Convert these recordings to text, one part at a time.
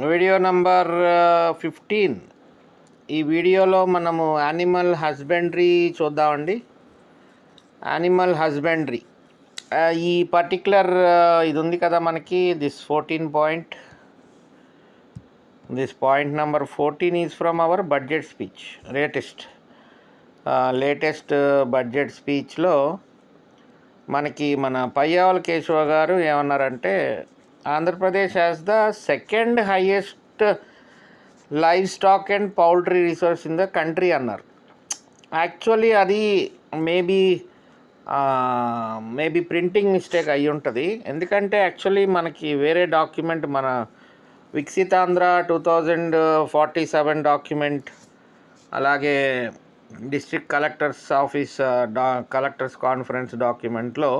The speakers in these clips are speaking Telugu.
Video number 15. ఈ వీడియోలో మనము యానిమల్ హస్బెండరీ చూద్దామండి. యానిమల్ హస్బెండరీ ఈ పర్టిక్యులర్ ఇది ఉంది కదా మనకి, this 14 point, this point number 14 is from our budget speech. Latest budget స్పీచ్లో మనకి మన పయ్యావుల కేశవ గారు ఏమన్నారంటే, Andhra Pradesh has the second highest live stock and poultry resource in the country అన్నారు. యాక్చువల్లీ అది మేబీ ప్రింటింగ్ మిస్టేక్ అయ్యి ఉంటుంది. ఎందుకంటే యాక్చువల్లీ మనకి వేరే డాక్యుమెంట్, మన వికసితాంధ్ర 2047 డాక్యుమెంట్, అలాగే district collectors office collectors conference డాక్యుమెంట్లో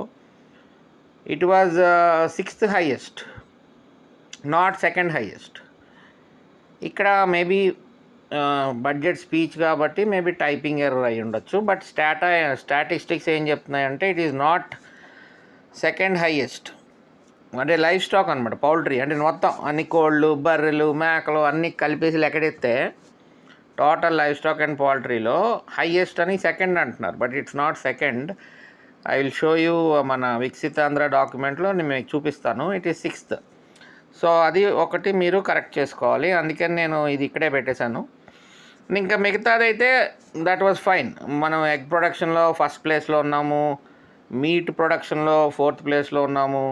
it was 6th highest, not second highest. ఇక్కడ మేబీ బడ్జెట్ స్పీచ్ కాబట్టి మేబీ టైపింగ్ ఎర్రర్ అయి ఉండొచ్చు. బట్ స్టాటిస్టిక్స్ ఏం చెప్తున్నాయంటే it is not second highest. అంటే లైవ్ స్టాక్ అనమాట, పౌల్ట్రీ అంటే మొత్తం అన్ని కోళ్ళు, బర్రెలు, మేకలు అన్నీ కలిపేసి లెక్కడెత్తే టోటల్ లైవ్ స్టాక్ అండ్ పౌల్ట్రీలో హైయెస్ట్ అని సెకండ్ అంటున్నారు. But it's not second. I will show you మన వికసితాంధ్ర డాక్యుమెంట్లో నేను మీకు చూపిస్తాను. It is 6th. సో అది ఒకటి మీరు కరెక్ట్ చేసుకోవాలి. అందుకని నేను ఇది ఇక్కడే పెట్టేశాను. ఇంకా మిగతాదైతే దట్ వాజ్ ఫైన్. మనం ఎగ్ ప్రొడక్షన్లో ఫస్ట్ ప్లేస్లో ఉన్నాము, మీట్ ప్రొడక్షన్లో 4th ప్లేస్లో ఉన్నాము,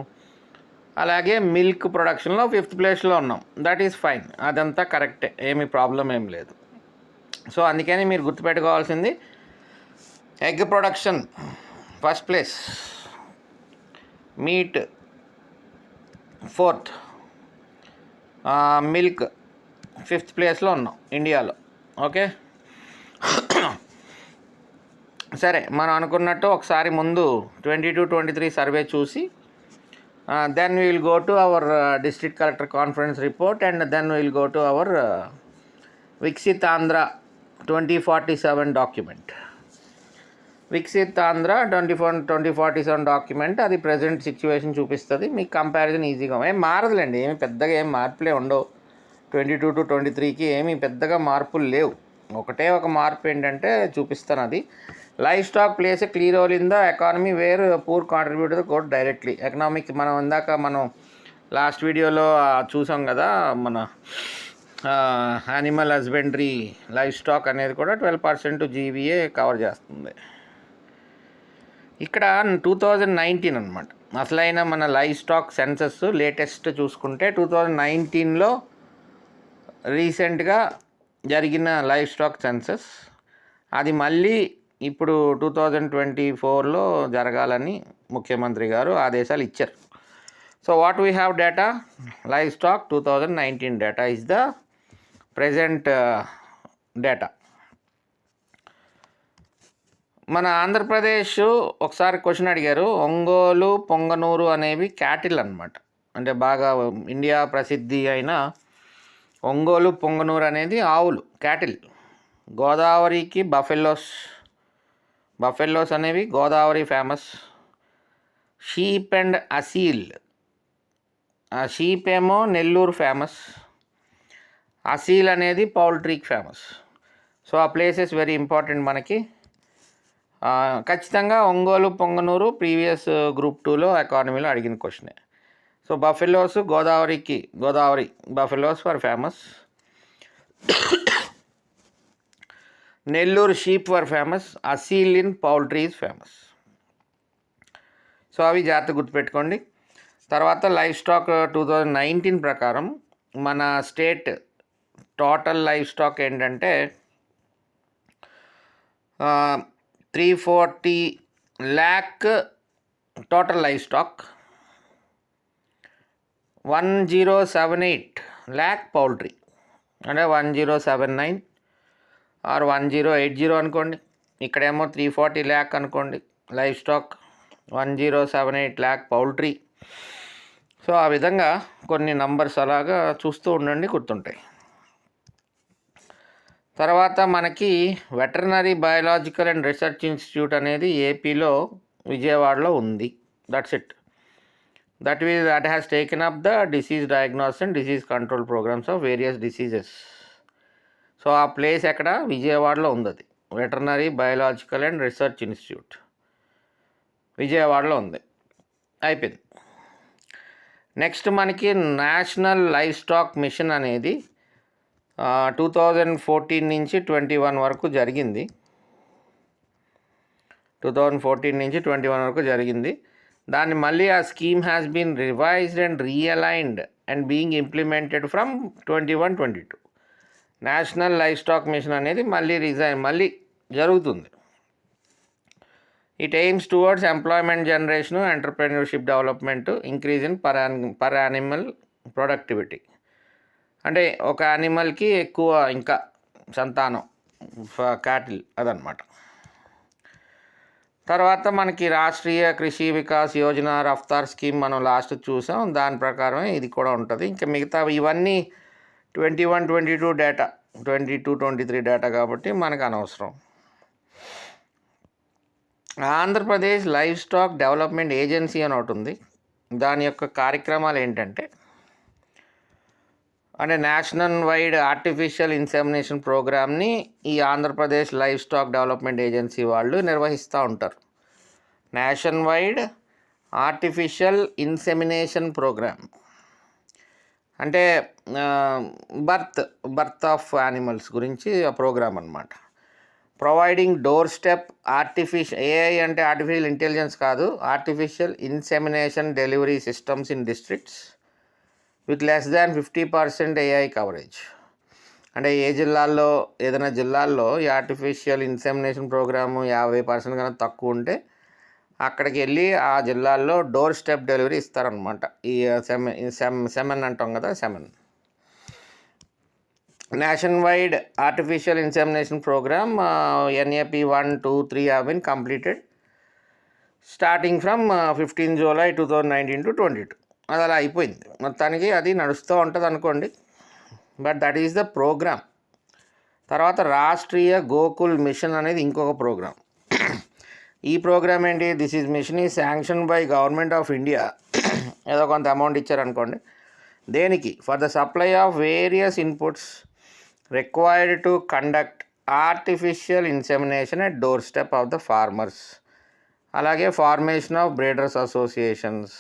అలాగే మిల్క్ ప్రొడక్షన్లో 5th ప్లేస్లో ఉన్నాం. దట్ ఈస్ ఫైన్, అదంతా కరెక్టే, ఏమీ ప్రాబ్లం ఏం లేదు. సో అందుకని మీరు గుర్తుపెట్టుకోవాల్సింది, egg production first place, meat 4th, milk 5th ప్లేస్లో ఉన్నాం ఇండియాలో. ఓకే, సరే, మనం అనుకున్నట్టు ఒకసారి ముందు 22-23 సర్వే చూసి then we will go to our district collector conference report and then we will go to our Vikasitandhra 2047 document. Vikasitandhra 2047 document అది ప్రజెంట్ సిచ్యువేషన్ చూపిస్తుంది. మీకు కంపారిజన్ ఈజీగా ఏం మారదులేండి, ఏమి పెద్దగా ఏం మార్పులే ఉండవు. 22 to 23కి ఏమీ పెద్దగా మార్పులు లేవు. ఒకటే ఒక మార్పు ఏంటంటే చూపిస్తాను, అది livestock place a clear role in the economy where poor contribute the code directly. Economic మనం లాస్ట్ వీడియోలో చూసాం కదా, మన యానిమల్ హస్బెండరీ లైవ్ స్టాక్ అనేది కూడా 12% జీవీఏ కవర్ చేస్తుంది. ఇక్కడ 2019 అనమాట అసలైన మన లైవ్ స్టాక్ సెన్సస్. లేటెస్ట్ చూసుకుంటే 2019లో రీసెంట్గా జరిగిన లైవ్ స్టాక్ సెన్సస్. అది మళ్ళీ ఇప్పుడు 2024లో జరగాలని ముఖ్యమంత్రి గారు ఆదేశాలు ఇచ్చారు. So what we have data, live stock 2019 data is the present data. మన ఆంధ్రప్రదేశ్ ఒకసారి క్వశ్చన్ అడిగారు, ఒంగోలు, పొంగనూరు అనేవి క్యాటిల్ అనమాట. అంటే బాగా ఇండియా ప్రసిద్ధి అయిన ఒంగోలు, పొంగనూరు అనేది ఆవులు, క్యాటిల్. గోదావరికి బఫెల్లోస్ అనేవి Godavari famous. Sheep and Aseel, sheep ఏమో నెల్లూరు ఫేమస్, అసీల్ అనేది పౌల్ట్రీకి ఫేమస్. సో ఆ ప్లేసెస్ వెరీ ఇంపార్టెంట్ మనకి. ఖచ్చితంగా ఒంగోలు, పొంగనూరు ప్రీవియస్ గ్రూప్ 2లో ఎకానమీలో అడిగిన క్వశ్చనే. So buffaloes Godavari buffaloes for famous. Nellore sheep for famous, Aseel in poultry is famous. So అవి జాగ్రత్త గుర్తుపెట్టుకోండి. తర్వాత లైవ్ స్టాక్ 2019 ప్రకారం మన స్టేట్ టోటల్ లైవ్ స్టాక్ ఏంటంటే 340 lakh total live stock, 1078 lakh poultry. అంటే 1079 ఆర్ 1080 అనుకోండి. ఇక్కడేమో 340 lakh అనుకోండి live stock, 1078 lakh poultry. So ఆ విధంగా కొన్ని నంబర్స్ అలాగా చూస్తూ ఉండండి, గుర్తుంటాయి. తర్వాత మనకి veterinary biological and research institute అనేది ఏపీలో విజయవాడలో ఉంది. That's it. that has taken up the disease diagnosis and disease control programs of various diseases. So ఆ ప్లేస్ ఎక్కడ? విజయవాడలో ఉంది. అది veterinary biological and research institute విజయవాడలో ఉంది. అయిపోయింది. నెక్స్ట్ మనకి నేషనల్ లైవ్ స్టాక్ మిషన్ అనేది 2014 నుంచి 21 వరకు జరిగింది. 2014 నుంచి 21 వరకు జరిగింది. దాన్ని మళ్ళీ ఆ scheme has been revised and realigned and being implemented from 21-22. National live stock mission అనేది మళ్ళీ జరుగుతుంది. It aims towards employment generation, entrepreneurship development, increase in per animal productivity. అంటే ఒక యానిమల్కి ఎక్కువ ఇంకా సంతానం, క్యాటిల్ అదనమాట. తర్వాత మనకి రాష్ట్రీయ కృషి వికాస్ యోజన రఫ్తార్ స్కీమ్ మనం లాస్ట్ చూసాం. దాని ప్రకారమే ఇది కూడా ఉంటుంది. ఇంకా మిగతా ఇవన్నీ 21-22 డేటా, 22-23 డేటా కాబట్టి మనకు అనవసరం. Andhra Pradesh live stock development agency అని ఒకటి ఉంది. దాని యొక్క కార్యక్రమాలు ఏంటంటే నేషనల్ వైడ్ ఆర్టిఫిషియల్ ఇన్సెమినేషన్ ప్రోగ్రామ్ని ఈ Andhra Pradesh live stock development agency వాళ్ళు నిర్వహిస్తూ ఉంటారు. National wide artificial insemination programme అంటే బర్త్ ఆఫ్ యానిమల్స్ గురించి ఆ ప్రోగ్రామ్ అనమాట. ప్రొవైడింగ్ డోర్ స్టెప్ ఏఐ అంటే ఆర్టిఫిషియల్ ఇంటెలిజెన్స్ కాదు, artificial insemination delivery systems in districts with less than 50% AI coverage. అంటే ఏదైనా జిల్లాల్లో ఈ ఆర్టిఫిషియల్ ఇన్సెమినేషన్ ప్రోగ్రాము 50% కన్నా తక్కువ ఉంటే అక్కడికి వెళ్ళి ఆ జిల్లాల్లో డోర్ స్టెప్ డెలివరీ ఇస్తారనమాట. ఈ సెమెన్ అంటాం కదా, semen. National wide artificial insemination programme NAP 1, 2, 3 have been completed starting from 15 July 2019 to 22. అది అలా అయిపోయింది. మొత్తానికి అది నడుస్తూ ఉంటుంది అనుకోండి. But that is the programme. తర్వాత రాష్ట్రీయ గోకుల్ మిషన్ అనేది ఇంకొక ప్రోగ్రామ్. ఈ ప్రోగ్రామ్ ఏంటి? This is mission is sanction by government of India. ఏదో కొంత అమౌంట్ ఇచ్చారనుకోండి. దేనికి? For the supply of various inputs required to conduct artificial insemination at door step of the farmers. అలాగే formation of breeders associations,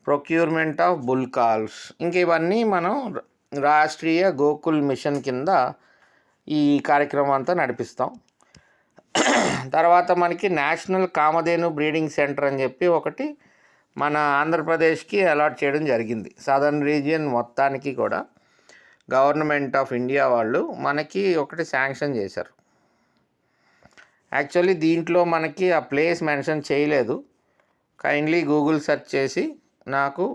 procurement of bull calves. ఇంక ఇవన్నీ మనం రాష్ట్రీయ గోకుల్ మిషన్ కింద ఈ కార్యక్రమం అంతా నడిపిస్తాం. తర్వాత మనకి నేషనల్ కామధేను బ్రీడింగ్ సెంటర్ అని చెప్పి ఒకటి మన ఆంధ్రప్రదేశ్కి అలాట్ చేయడం జరిగింది. సదర్న్ రీజియన్ మొత్తానికి కూడా గవర్నమెంట్ ఆఫ్ ఇండియా వాళ్ళు మనకి ఒకటి శాంక్షన్ చేశారు. యాక్చువల్లీ దీంట్లో మనకి ఆ ప్లేస్ మెన్షన్ చేయలేదు. కైండ్లీ గూగుల్ సెర్చ్ చేసి నాకు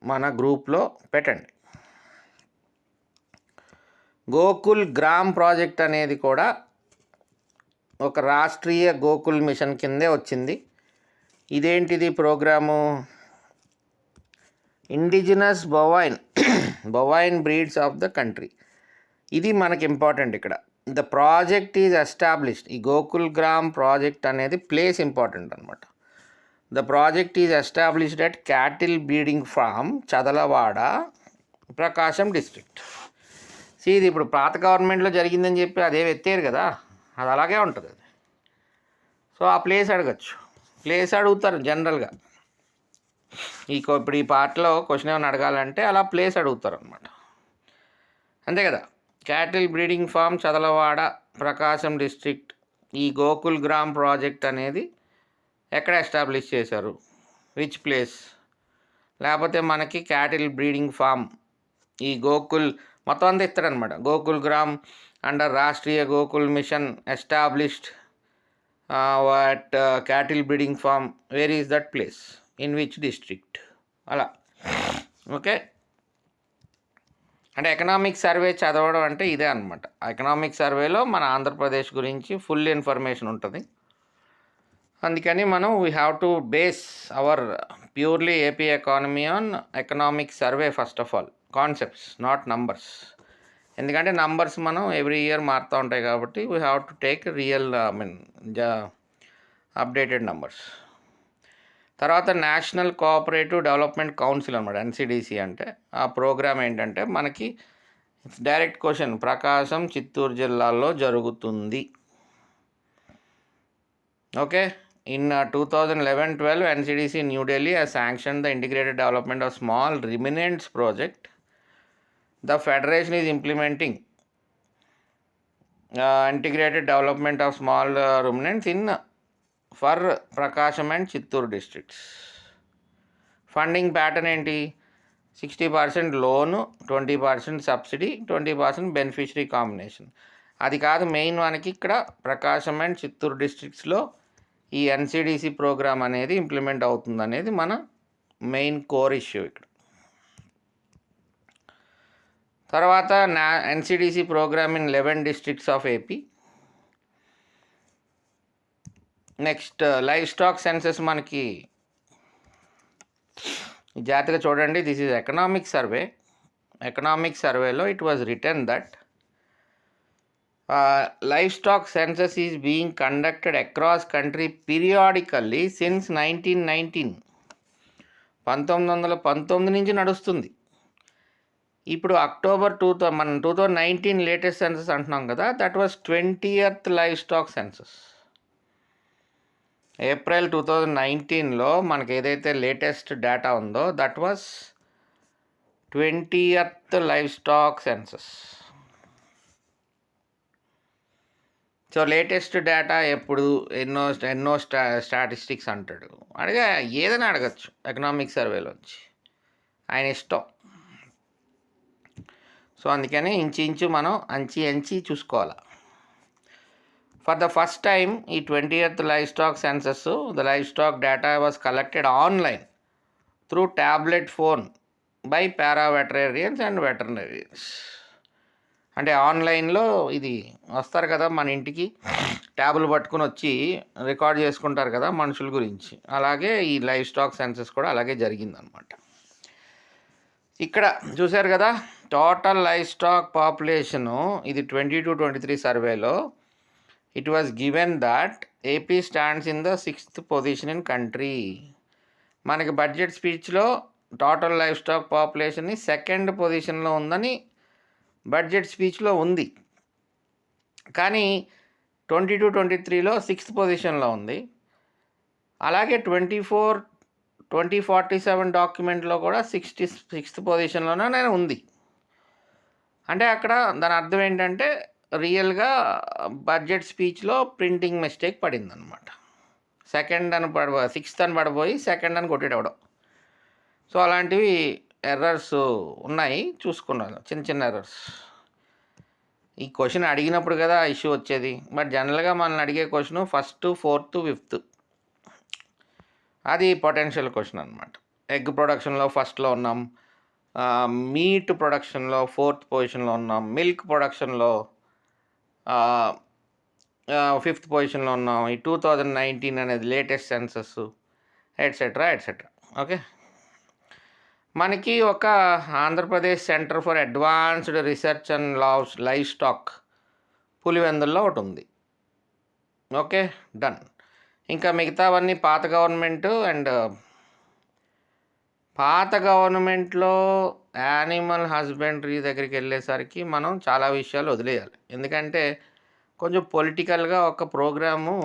మన గ్రూప్లో పెట్టండి. గోకుల్ గ్రామ్ ప్రాజెక్ట్ అనేది కూడా ఒక రాష్ట్రీయ గోకుల్ మిషన్ కిందే వచ్చింది. ఇదేంటిది programme? Indigenous bovine breeds of the country. ఇది మనకి ఇంపార్టెంట్ ఇక్కడ. The project is established. ఈ గోకుల్ గ్రామ్ ప్రాజెక్ట్ అనేది ప్లేస్ ఇంపార్టెంట్ అనమాట. The project is established at cattle breeding farm Chadalavada, Prakasam district. ఇది ఇప్పుడు పాత గవర్నమెంట్లో జరిగిందని చెప్పి అదే ఎత్తారు కదా, అది అలాగే ఉంటుంది అది. సో ఆ ప్లేస్ అడగచ్చు. ప్లేస్ అడుగుతారు జనరల్గా. ఇప్పుడు ఈ పాటలో క్వశ్చన్ ఏమైనా అడగాలంటే అలా ప్లేస్ అడుగుతారు అనమాట. అంతే కదా. Cattle breeding farm Chadalavada, Prakasam district. ఈ గోకుల్ గ్రామ్ ప్రాజెక్ట్ అనేది ఎక్కడ ఎస్టాబ్లిష్ చేశారు, విచ్ ప్లేస్. లేకపోతే మనకి క్యాటిల్ బ్రీడింగ్ ఫార్మ్ ఈ గోకుల్ మొత్తం అంతా ఇస్తాడనమాట. Gokul Gram under Rashtriya Gokul mission established at cattle breeding farm, where is that place, in which district, అలా. ఓకే. అంటే ఎకనామిక్ సర్వే చదవడం అంటే ఇదే అనమాట. ఎకనామిక్ సర్వేలో మన ఆంధ్రప్రదేశ్ గురించి ఫుల్ ఇన్ఫర్మేషన్ ఉంటుంది. అందుకని మనం we have to base our purely AP economy on economic survey first of all. Concepts, not numbers. ఎందుకంటే నంబర్స్ మనం ఎవ్రీ ఇయర్ మారుతూ ఉంటాయి కాబట్టి we have to take real updated numbers. తర్వాత నేషనల్ కోఆపరేటివ్ డెవలప్మెంట్ కౌన్సిల్ అనమాట, ఎన్సిడిసి అంటే. ఆ ప్రోగ్రామ్ ఏంటంటే మనకి డైరెక్ట్ క్వశ్చన్, ప్రకాశం చిత్తూరు జిల్లాల్లో జరుగుతుంది. Okay. In 2011-12, NCDC New Delhi has sanctioned the integrated development of small ruminants project. The federation is implementing integrated development of small ruminants for Prakasham and Chittoor districts. Funding pattern ఏంటి? 60% లోన్, 20% సబ్సిడీ, 20% బెనిఫిషరీ కాంబినేషన్. అది కాదు మెయిన్ మనకి ఇక్కడ ప్రకాశం అండ్ చిత్తూరు డిస్ట్రిక్ట్స్లో ఈ ఎన్సిడిసి ప్రోగ్రామ్ అనేది ఇంప్లిమెంట్ అవుతుంది అనేది మన మెయిన్ కోర్ ఇష్యూ ఇక్కడ. తర్వాత NCDC programme in 11 districts of AP. Next live stock census మనకి జాగ్రత్తగా చూడండి. This is economic survey. Economic సర్వేలో it was return that livestock census is being conducted across country periodically since 1919. 1919 నుంచి నడుస్తుంది. ఇప్పుడు అక్టోబర్ 2019 లేటెస్ట్ సెన్సస్ అంటున్నాం కదా, that was 20th live stock census. April 2019లో మనకి ఏదైతే లేటెస్ట్ డేటా ఉందో that was 20th live stock census. So latest data ఎప్పుడు ఎన్నో స్టాటిస్టిక్స్ అంటాడు, ఏదైనా అడగచ్చు ఎకనామిక్ సర్వేలోంచి, ఆయన ఇష్టం. సో అందుకని ఇంచు మనం అంచి చూసుకోవాలి. ఫర్ ద ఫస్ట్ టైం ఈ 20th live stock census, the live stock data was collected online through tablet phone by para veterinarians and veterinarians. అంటే ఆన్లైన్లో ఇది వస్తారు కదా మన ఇంటికి, ట్యాబులు పట్టుకుని వచ్చి రికార్డ్ చేసుకుంటారు కదా మనుషుల గురించి, అలాగే ఈ లైవ్ స్టాక్ సెన్సస్ కూడా అలాగే జరిగిందనమాట. ఇక్కడ చూశారు కదా టోటల్ లైవ్ స్టాక్ పాపులేషను, ఇది 22-23 సర్వేలో it was given that AP stands in the 6th position in country. మనకి బడ్జెట్ స్పీచ్లో టోటల్ లైవ్ స్టాక్ పాపులేషన్ని 2nd పొజిషన్లో ఉందని బడ్జెట్ స్పీచ్లో ఉంది, కానీ 22-23లో 6th పొజిషన్లో ఉంది. అలాగే 2047 డాక్యుమెంట్లో కూడా 66th పొజిషన్లోనే ఉంది. అంటే అక్కడ దాని అర్థం ఏంటంటే రియల్గా బడ్జెట్ స్పీచ్లో ప్రింటింగ్ మిస్టేక్ పడిందనమాట. 6th అని పడిపోయి 2nd అని కొట్టేటవడం. సో అలాంటివి ఎర్రర్స్ ఉన్నాయి, చూసుకున్నాను, చిన్న ఎర్రర్స్. ఈ క్వశ్చన్ అడిగినప్పుడు కదా ఇష్యూ వచ్చేది, బట్ జనరల్గా మనల్ని అడిగే క్వశ్చన్ 1st, 4th, 5th, అది పొటెన్షియల్ క్వశ్చన్ అనమాట. ఎగ్ ప్రొడక్షన్లో ఫస్ట్లో ఉన్నాం, మీట్ ప్రొడక్షన్లో 4th పొజిషన్లో ఉన్నాం, మిల్క్ ప్రొడక్షన్లో 5th పొజిషన్లో ఉన్నాం. ఈ 2019 అనేది లేటెస్ట్ సెన్సస్, ఎట్సెట్రా. ఓకే, మనకి ఒక Andhra Pradesh centre for advanced research and live stock పులివెందుల్లో ఒకటి ఉంది. Okay, done. ఇంకా మిగతావన్నీ పాత గవర్నమెంట్లో యానిమల్ హస్బెండరీ దగ్గరికి వెళ్ళేసరికి మనం చాలా విషయాలు వదిలేయాలి. ఎందుకంటే కొంచెం పొలిటికల్గా ఒక ప్రోగ్రాము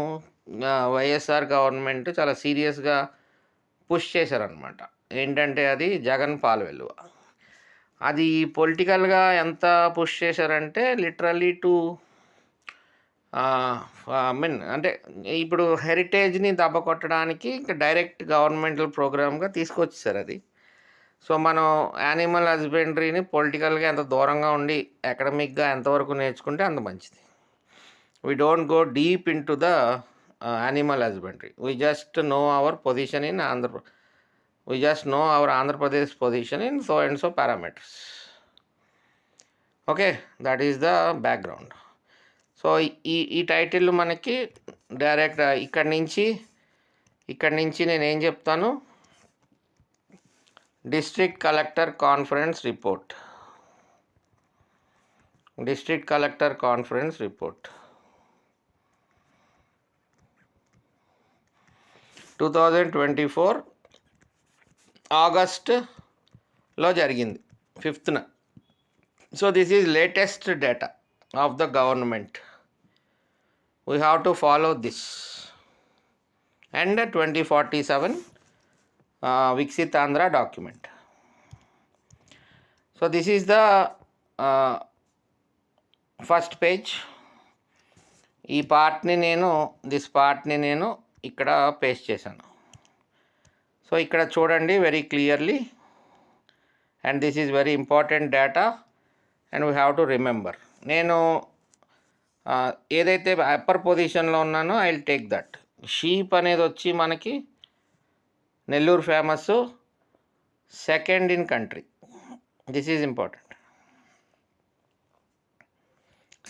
వైఎస్ఆర్ గవర్నమెంట్ చాలా సీరియస్గా పుష్ చేశారనమాట. ఏంటంటే అది జగన్ పాల వెలువ. అది పొలిటికల్గా ఎంత పుష్ చేశారంటే లిటరల్లీ అంటే ఇప్పుడు హెరిటేజ్ని దెబ్బ కొట్టడానికి ఇంకా డైరెక్ట్ గవర్నమెంటల్ ప్రోగ్రామ్గా తీసుకొచ్చేసారు అది. సో మనం యానిమల్ హస్బెండరీని పొలిటికల్గా ఎంత దూరంగా ఉండి అకాడమిక్గా ఎంతవరకు నేర్చుకుంటే అంత మంచిది. We don't go deep into the animal husbandry. We just know our position in we just know our Andhra Pradesh position in so and so parameters. Okay, that is the background. So ఈ టైటిల్ మనకి డైరెక్ట్ ఇక్కడి నుంచి నేను ఏం చెప్తాను, డిస్ట్రిక్ట్ కలెక్టర్ కాన్ఫరెన్స్ రిపోర్ట్. 2024 ఆగస్టులో జరిగింది 5th. So this is latest data of the government. We have to follow this. And 2047 Viksit Andhra document. So this is the first page. ఈ పార్ట్ని నేను ఇక్కడ పేస్ట్ చేశాను. సో ఇక్కడ చూడండి very clearly. And this is very important data and we have to remember. నేను ఏదైతే అప్పర్ పొజిషన్లో ఉన్నానో I will take that. Sheep అనేది వచ్చి మనకి Nellore famous, second in country. This is important.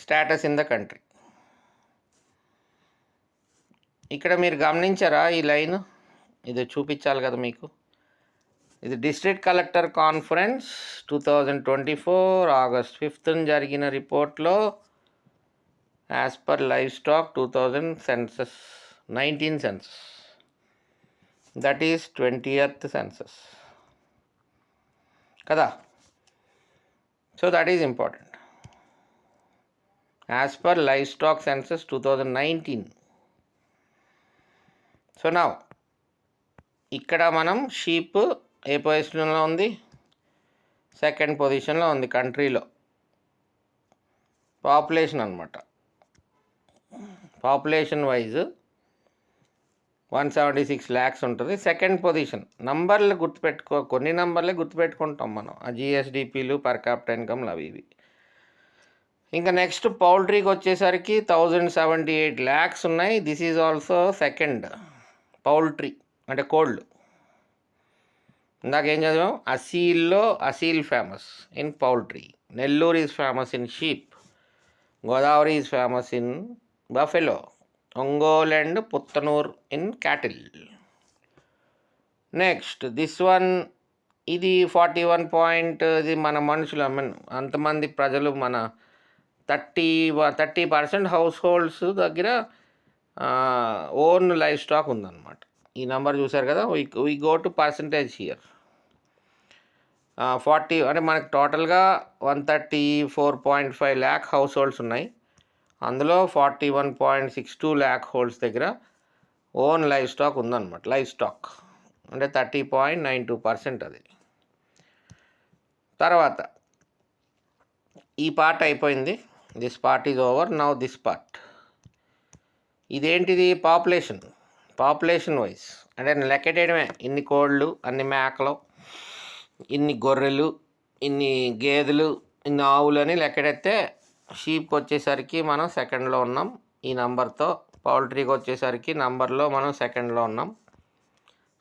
Status in the country. ఇక్కడ మీరు గమనించారా ఈ లైన్? ఇది చూపించాలి కదా మీకు. ఇది district collector conference 2024 August 5th జరిగిన రిపోర్ట్లో as per live stock 2000 census 19 census, that is 20th census కదా. So that is important. As per live stock census 2019. So now ఇక్కడ మనం షీప్ ఏ పొజిషన్లో ఉంది? సెకండ్ పొజిషన్లో ఉంది కంట్రీలో. పాపులేషన్ అనమాట. పాపులేషన్ వైజ్ 176 lakhs ఉంటుంది. Second position. నంబర్లు కొన్ని నంబర్లే గుర్తుపెట్టుకుంటాం మనం. ఆ జిఎస్డిపిలు, పర్ క్యాపిటల్ ఇన్కమ్లు అవి ఇవి. ఇంకా నెక్స్ట్ పౌల్ట్రీకి వచ్చేసరికి 1078 lakhs ఉన్నాయి. This is also second. Poultry అంటే కోళ్ళు. ఇందాక ఏం చదివాం? Aseel famous in poultry. Nellore is famous in sheep. Godavari is famous in buffalo. Ongole and పుత్తనూరు in cattle. Next this one, ఇది 41 ఇది మన మనుషులు, అంతమంది ప్రజలు, మన 30% హౌస్ హోల్డ్స్ దగ్గర ఓన్ లైఫ్ స్టాక్ ఉందన్నమాట. ఈ నెంబర్ చూసారు కదా. We go to percentage here. 40 అంటే మనకు టోటల్గా 134.5 lakh హౌస్ హోల్డ్స్ ఉన్నాయి. అందులో 41.62 lakh హోల్డ్స్ దగ్గర ఓన్ లైఫ్ స్టాక్ ఉందన్నమాట. లైఫ్ స్టాక్ అంటే 30.92% అది. తర్వాత ఈ పార్ట్ అయిపోయింది. This part is over. Now this part. ఇదేంటిది? పాపులేషన్ వైజ్ అంటే లెక్కెట్టేయడమే. ఇన్ని కోళ్ళు, అన్ని మేకలు, ఇన్ని గొర్రెలు, ఇన్ని గేదెలు, ఇన్ని ఆవులు అని లెక్కెడితే షీప్కి వచ్చేసరికి మనం సెకండ్లో ఉన్నాం ఈ నంబర్తో. పౌల్ట్రీకి వచ్చేసరికి నంబర్లో మనం సెకండ్లో ఉన్నాం.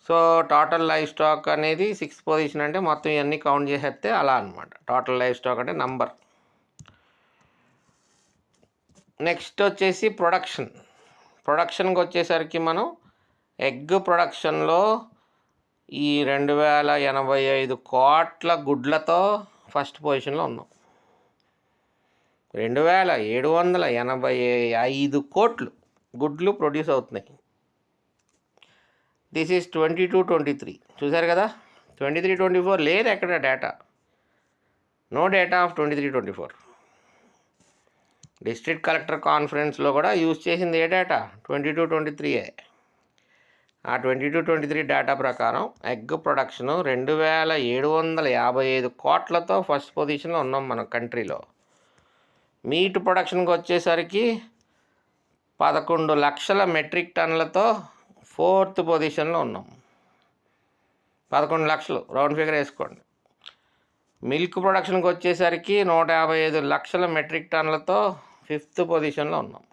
సో టోటల్ లైఫ్ స్టాక్ అనేది 6th పొజిషన్. అంటే మొత్తం ఇవన్నీ కౌంట్ చేసేస్తే అలా అనమాట. టోటల్ లైఫ్ స్టాక్ అంటే నంబర్. నెక్స్ట్ వచ్చేసి ప్రొడక్షన్కి వచ్చేసరికి మనం ఎగ్ ప్రొడక్షన్లో ఈ 2085 కోట్ల గుడ్లతో ఫస్ట్ పొజిషన్లో ఉన్నాం. 2785 కోట్లు గుడ్లు ప్రొడ్యూస్ అవుతున్నాయి. This is 22-23. చూసారు కదా. 23-24 లేదు ఎక్కడ data. No data of 23-24. District collector కాన్ఫరెన్స్లో కూడా యూజ్ చేసింది ఏ డేటా? 22-23. ఆ 22-23 డేటా ప్రకారం ఎగ్ ప్రొడక్షన్ 2755 కోట్లతో ఫస్ట్ పొజిషన్లో ఉన్నాం మన కంట్రీలో. మీట్ ప్రొడక్షన్కి వచ్చేసరికి 11 లక్షల మెట్రిక్ టన్నులతో 4th పొజిషన్లో ఉన్నాం. 11 లక్షలు రౌండ్ ఫిగర్ వేసుకోండి. మిల్క్ ప్రొడక్షన్కి వచ్చేసరికి 155 లక్షల మెట్రిక్ టన్నులతో 5th పొజిషన్లో ఉన్నాం.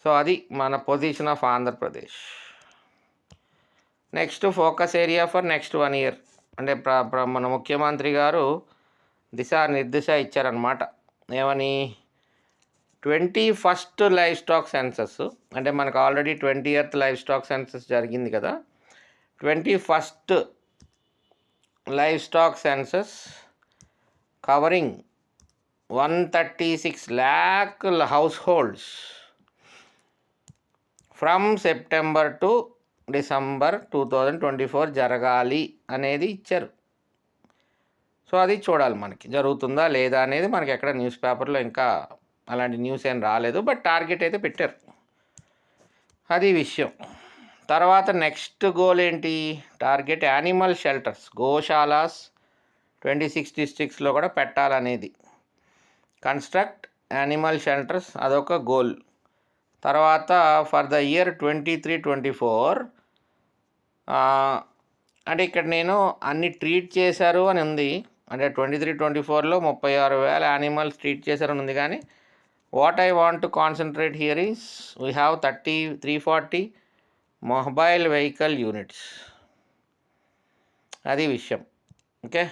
సో అది మన position of Andhra Pradesh. Next focus area for next 1 year అంటే మన ముఖ్యమంత్రి గారు దిశానిర్దేశ ఇచ్చారనమాట. ఏమని? 21st లైఫ్ స్టాక్ సెన్సస్ అంటే మనకు already 20th life stock census జరిగింది కదా. 21st life stock census covering 136 lakh house holds from September to December 2024 జరగాలి అనేది ఇచ్చారు. సో అది చూడాలి మనకి జరుగుతుందా లేదా అనేది. మనకి ఎక్కడ న్యూస్ పేపర్లో ఇంకా అలాంటి న్యూస్ ఏం రాలేదు, బట్ టార్గెట్ అయితే పెట్టారు. అది విషయం. తర్వాత నెక్స్ట్ గోల్ ఏంటి? టార్గెట్ యానిమల్ షెల్టర్స్, గోశాలాస్ 26 డిస్ట్రిక్ట్స్లో కూడా పెట్టాలనేది. కన్స్ట్రక్ట్ యానిమల్ షెల్టర్స్ అదొక గోల్. తర్వాత ఫర్ ద ఇయర్ 23-24 అంటే ఇక్కడ నేను అన్ని ట్రీట్ చేశారు అని ఉంది. అంటే 23-24లో 36,000 యానిమల్స్ ట్రీట్ చేశారని ఉంది. కానీ what I want to concentrate here is we have 340 mobile vehicle units. అది విషయం. ఓకే,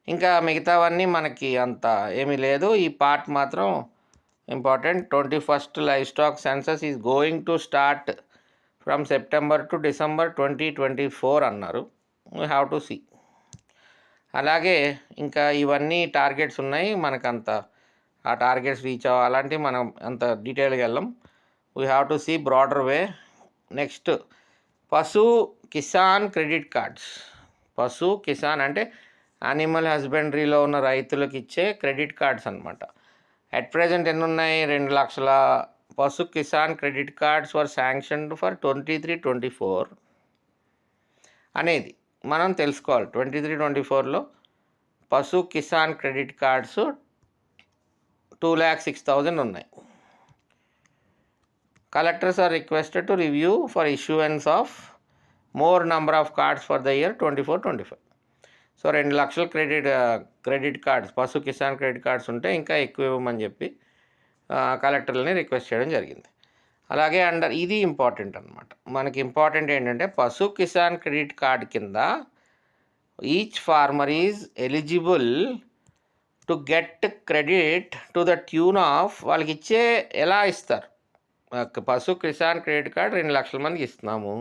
ఇంకా మిగతావన్నీ మనకి అంత ఏమీ లేదు. ఈ పార్ట్ మాత్రం important. 21st live stock census is going to start from September to December 2024 అన్నారు. We have to see. అలాగే ఇంకా ఇవన్నీ టార్గెట్స్ ఉన్నాయి. మనకంత ఆ టార్గెట్స్ రీచ్ అవ్వాలంటే మనం అంత డీటెయిల్గా వెళ్ళాం. We have to see broader way. Next Pashu Kisan credit cards. పశు కిసాన్ అంటే యానిమల్ హస్బెండరీలో ఉన్న రైతులకు ఇచ్చే క్రెడిట్ కార్డ్స్ అనమాట. అట్ ప్రెజెంట్ ఎన్ని ఉన్నాయి? 2 లక్షల పశు Kisan credit cards for sanctioned for 23-24 అనేది మనం తెలుసుకోవాలి. 23-24లో పశు కిసాన్ క్రెడిట్ కార్డ్స్ 2,06,000 ఉన్నాయి. Collectors are requested to review for issuance of more number of cards for the year 24-25. So 2 లక్షల క్రెడిట్ కార్డ్స్, పశు కిసాన్ క్రెడిట్ కార్డ్స్ ఉంటే ఇంకా ఎక్కువ ఇవ్వమని చెప్పి కలెక్టర్లని రిక్వెస్ట్ చేయడం జరిగింది. అలాగే ఇది ఇంపార్టెంట్ అనమాట. మనకి ఇంపార్టెంట్ ఏంటంటే పశు కిసాన్ క్రెడిట్ కార్డ్ కింద each farmer is eligible to get credit to the tune of, వాళ్ళకి ఇచ్చే ఎలా ఇస్తారు? పశు కిసాన్ క్రెడిట్ కార్డ్ 2 లక్షల మందికి ఇస్తున్నాము.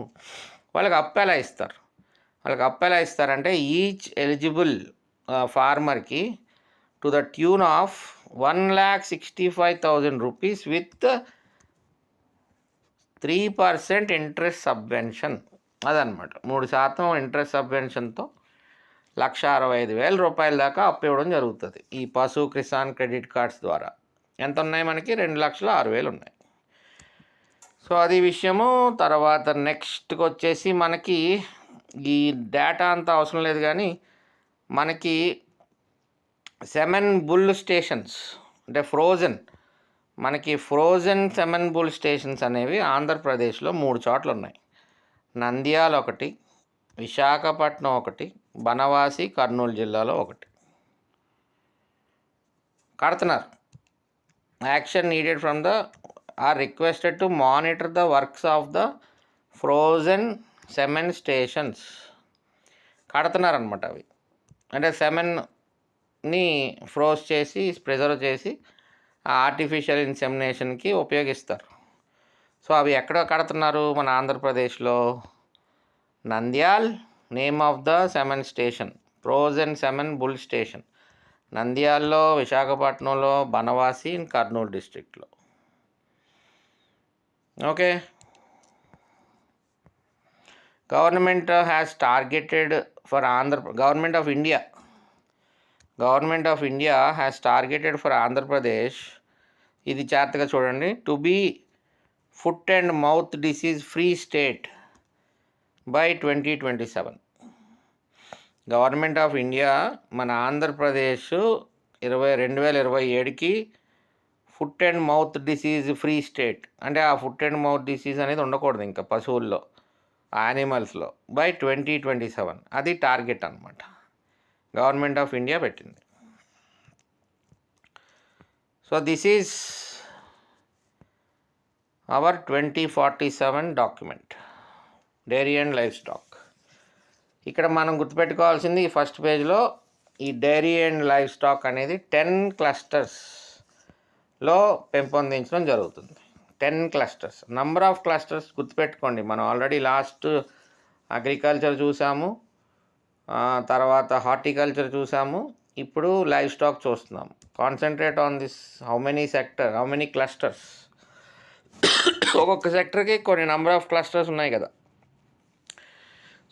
వాళ్ళకి అప్పు ఎలా ఇస్తారు? వాళ్ళకి అప్పు ఎలా ఇస్తారంటే ఈచ్ ఎలిజిబుల్ ఫార్మర్కి to the tune of 1,65,000 rupees with 3% interest subvention. అదనమాట, 3% ఇంట్రెస్ట్ సబ్వెన్షన్తో 1,65,000 రూపాయల దాకా అప్పు ఇవ్వడం జరుగుతుంది ఈ పశు కిసాన్ క్రెడిట్ కార్డ్స్ ద్వారా. ఎంత ఉన్నాయి మనకి? 2,06,000 ఉన్నాయి. సో అది విషయము. తర్వాత నెక్స్ట్కి వచ్చేసి మనకి ఈ డేటా అంతా అవసరం లేదు, కానీ మనకి సెమెన్ బుల్ స్టేషన్స్ అంటే ఫ్రోజన్ సెమెన్ బుల్ స్టేషన్స్ అనేవి ఆంధ్రప్రదేశ్లో 3 చోట్ల ఉన్నాయి. నంద్యాల ఒకటి, విశాఖపట్నం ఒకటి, బనవాసి కర్నూలు జిల్లాలో ఒకటి. కడుతున్నారు. Action needed from the are requested to monitor the works of the frozen semen stations. కడుతున్నారనమాట అవి. అంటే సెమెన్ని ఫ్రోజ్ చేసి ప్రిజర్వ్ చేసి ఆర్టిఫిషియల్ ఇన్సెమినేషన్కి ఉపయోగిస్తారు. సో అవి ఎక్కడ కడుతున్నారు? మన ఆంధ్రప్రదేశ్లో Nandyal, name of the semen station frozen semen bull station, నంద్యాల్లో, విశాఖపట్నంలో, బనవాసి, కర్నూలు డిస్ట్రిక్ట్లో. Okay, government has targeted for government of India has targeted for Andhra Pradesh, ఇది జాగ్రత్తగా చూడండి, to be foot and mouth disease free state by 2027. Government of India మన ఆంధ్రప్రదేశ్ 2027కి foot and mouth disease free state. అంటే ఆ ఫుట్ అండ్ మౌత్ డిసీజ్ అనేది ఉండకూడదు ఇంకా పశువుల్లో, యానిమల్స్లో బై 2027. అది టార్గెట్ అనమాట గవర్నమెంట్ ఆఫ్ ఇండియా పెట్టింది. So this is our 2047 document, dairy and livestock. ఇక్కడ మనం గుర్తుపెట్టుకోవాల్సింది ఈ ఫస్ట్ పేజ్లో ఈ డైరీ అండ్ లైవ్ స్టాక్ అనేది 10 క్లస్టర్స్లో పెంపొందించడం జరుగుతుంది. 10 క్లస్టర్స్. నంబర్ ఆఫ్ క్లస్టర్స్ గుర్తుపెట్టుకోండి. మనం ఆల్రెడీ లాస్ట్ అగ్రికల్చర్ చూసాము, తర్వాత హార్టికల్చర్ చూసాము, ఇప్పుడు లైవ్ స్టాక్ చూస్తున్నాము. Concentrate on this how many clusters. ఒక్కొక్క సెక్టర్కి కొన్ని నెంబర్ ఆఫ్ క్లస్టర్స్ ఉన్నాయి కదా.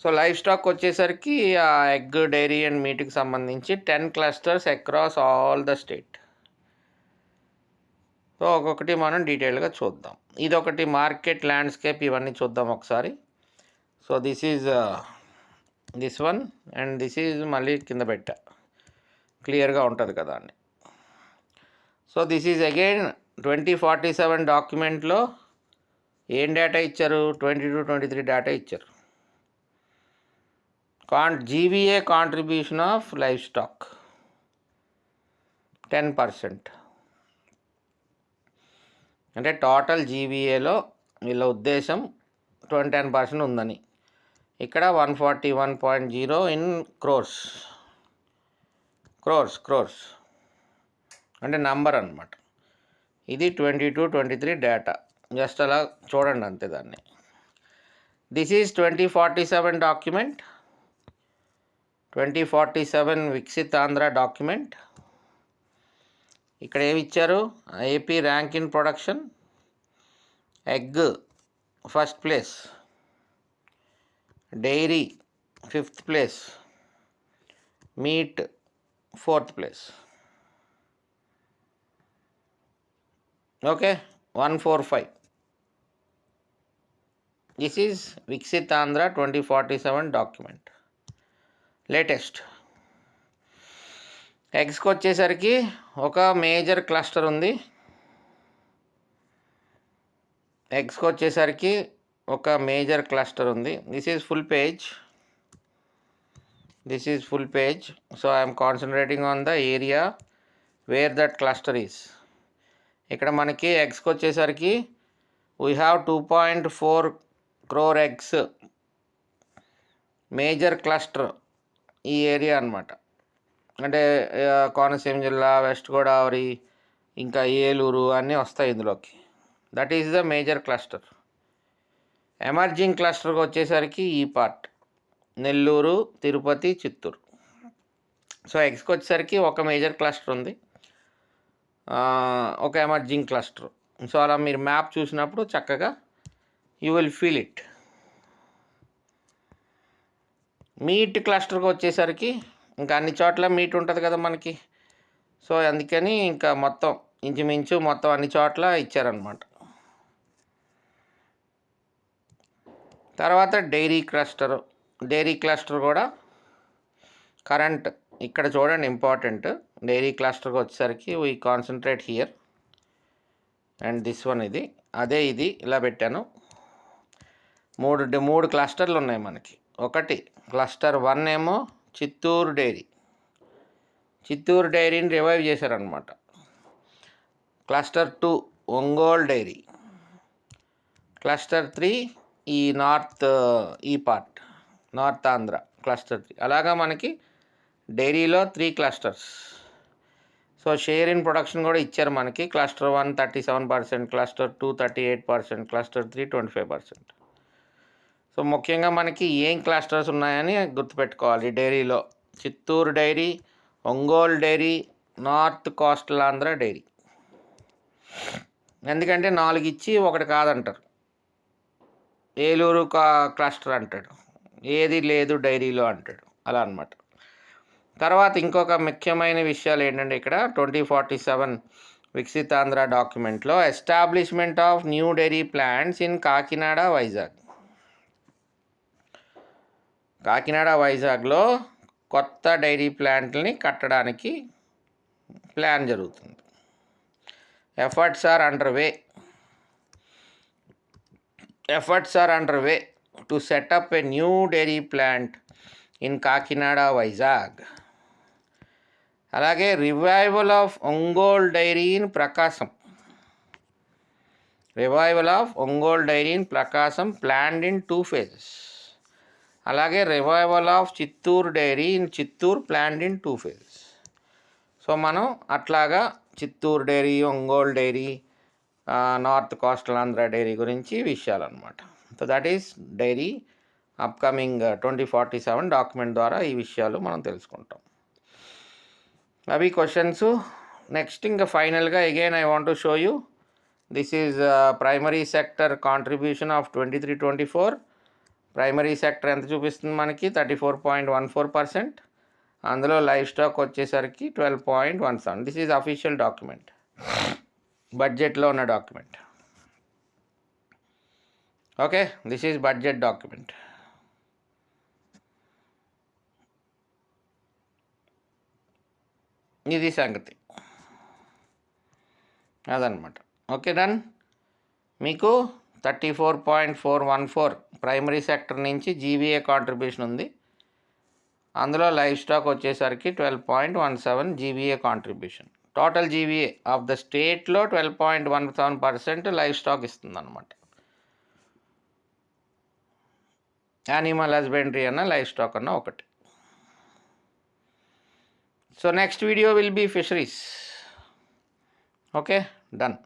సో లైఫ్ స్టాక్ వచ్చేసరికి ఆ ఎగ్, డైరీ అండ్ మీట్కి సంబంధించి 10 clusters across all the state. So ఒక్కొక్కటి మనం డీటెయిల్గా చూద్దాం. ఇదొకటి మార్కెట్ ల్యాండ్స్కేప్, ఇవన్నీ చూద్దాం ఒకసారి. So this is this one and this is మళ్ళీ కింద పెట్టా, క్లియర్గా ఉంటుంది కదా అని. సో దిస్ ఈజ్ అగైన్ 2047 డాక్యుమెంట్లో ఏం డేటా ఇచ్చారు, 22-23 డేటా ఇచ్చారు. GVA contribution of life stock 10%. అంటే టోటల్ జీవీఏలో వీళ్ళ ఉద్దేశం 10% ఉందని. ఇక్కడ 141.0 ఇన్ క్రోర్స్ అంటే నంబర్ అన్నమాట. ఇది 22-23 డేటా, జస్ట్ అలా చూడండి అంతే దాన్ని. This is 2047 document, 2047 Viksit Andhra document. ఇక్కడ ఏమి ఇచ్చారు, AP rank in production, egg first place, dairy 5th place, meat 4th place. Okay, 145. This is Viksit Andhra 2047 document, latest. ఎగ్స్కి వచ్చేసరికి ఒక మేజర్ క్లస్టర్ ఉంది. This is full page. So I'm concentrating on the area where that cluster is. ఇక్కడ మనకి ఎగ్స్కి వచ్చేసరికి we have 2.4 crore eggs major cluster ఈ ఏరియా అన్నమాట. అంటే కోనసీమ జిల్లా, వెస్ట్ గోదావరి, ఇంకా ఏలూరు అన్నీ వస్తాయి ఇందులోకి. That is the major cluster. Emerging క్లస్టర్కి వచ్చేసరికి ఈ పార్ట్, నెల్లూరు, తిరుపతి, చిత్తూరు. సో ఎగ్స్కి వచ్చేసరికి ఒక మేజర్ క్లస్టర్ ఉంది, ఒక ఎమర్జింగ్ క్లస్టర్. సో అలా మీరు మ్యాప్ చూసినప్పుడు చక్కగా you will feel it. Meat క్లస్టర్కి వచ్చేసరికి ఇంకా అన్ని చోట్ల మీట్ ఉంటుంది కదా మనకి. సో అందుకని ఇంకా మొత్తం ఇంచుమించు మొత్తం అన్ని చోట్ల ఇచ్చారనమాట. తర్వాత డైరీ క్లస్టర్ కూడా కరెంట్ ఇక్కడ చూడండి, ఇంపార్టెంట్. డైరీ క్లస్టర్కి వచ్చేసరికి we concentrate here and this one. ఇది ఇలా పెట్టాను. మూడు క్లస్టర్లు ఉన్నాయి మనకి. ఒకటి క్లస్టర్ 1 ఏమో చిత్తూరు డైరీని రివైవ్ చేశారనమాట. Cluster 2 Ongole dairy. క్లస్టర్ 3 ఈ నార్త్ ఆంధ్ర క్లస్టర్ 3. అలాగా మనకి డైరీలో 3 clusters. So share in production కూడా ఇచ్చారు మనకి. Cluster 1 37%, cluster 2 38%, cluster 3 25%. సో ముఖ్యంగా మనకి ఏం క్లస్టర్స్ ఉన్నాయని గుర్తుపెట్టుకోవాలి డైరీలో. Chittoor dairy, Ongole dairy, north coastal Andhra dairy. ఎందుకంటే 4 ఇచ్చి 1 కాదంటారు. ఏలూరు క్లస్టర్ అంటాడు, ఏది లేదు డైరీలో అంటాడు, అలా అనమాట. తర్వాత ఇంకొక ముఖ్యమైన విషయాలు ఏంటంటే ఇక్కడ 2047 వికసిత్ ఆంధ్ర డాక్యుమెంట్లో establishment of new dairy plants in Kakinada వైజాగ్లో కొత్త డైరీ ప్లాంట్ని కట్టడానికి ప్లాన్ జరుగుతుంది. Efforts are under way to set up a new dairy plant in Kakinada Vizag. అలాగే revival of Ongole dairy in Prakasam planned in 2 phases. అలాగే revival of Chittoor dairy in Chittoor planned in 2 phases. So మనం అట్లాగా Chittoor dairy, Ongole dairy, north coastal Andhra dairy గురించి విషయాలు అనమాట. So that is dairy upcoming 2047 document ద్వారా ఈ విషయాలు మనం తెలుసుకుంటాం. అవి క్వశ్చన్స్. నెక్స్ట్ ఇంకా ఫైనల్గా again I want to show you this is primary sector contribution of 23-24. Primary sector ఎంత చూపిస్తుంది మనకి 34.14%. అందులో లైవ్ స్టాక్ వచ్చేసరికి 12.17. దిస్ ఈజ్ అఫీషియల్ డాక్యుమెంట్, బడ్జెట్లో ఉన్న document. Okay, this is budget document. ఇది సంగతి అదనమాట. Okay, done. మీకు 34.414 ప్రైమరీ సెక్టర్ నుంచి జీవీఏ కాంట్రిబ్యూషన్ ఉంది. అందులో లైవ్ స్టాక్ వచ్చేసరికి 12.17 GVA contribution. Total GVA of the స్టేట్లో 12.17% లైవ్ స్టాక్ ఇస్తుంది అనమాట. యానిమల్ హస్బెండరీ అన్న లైవ్ స్టాక్ అన్న ఒకటి. So next video will be fisheries. Okay, done.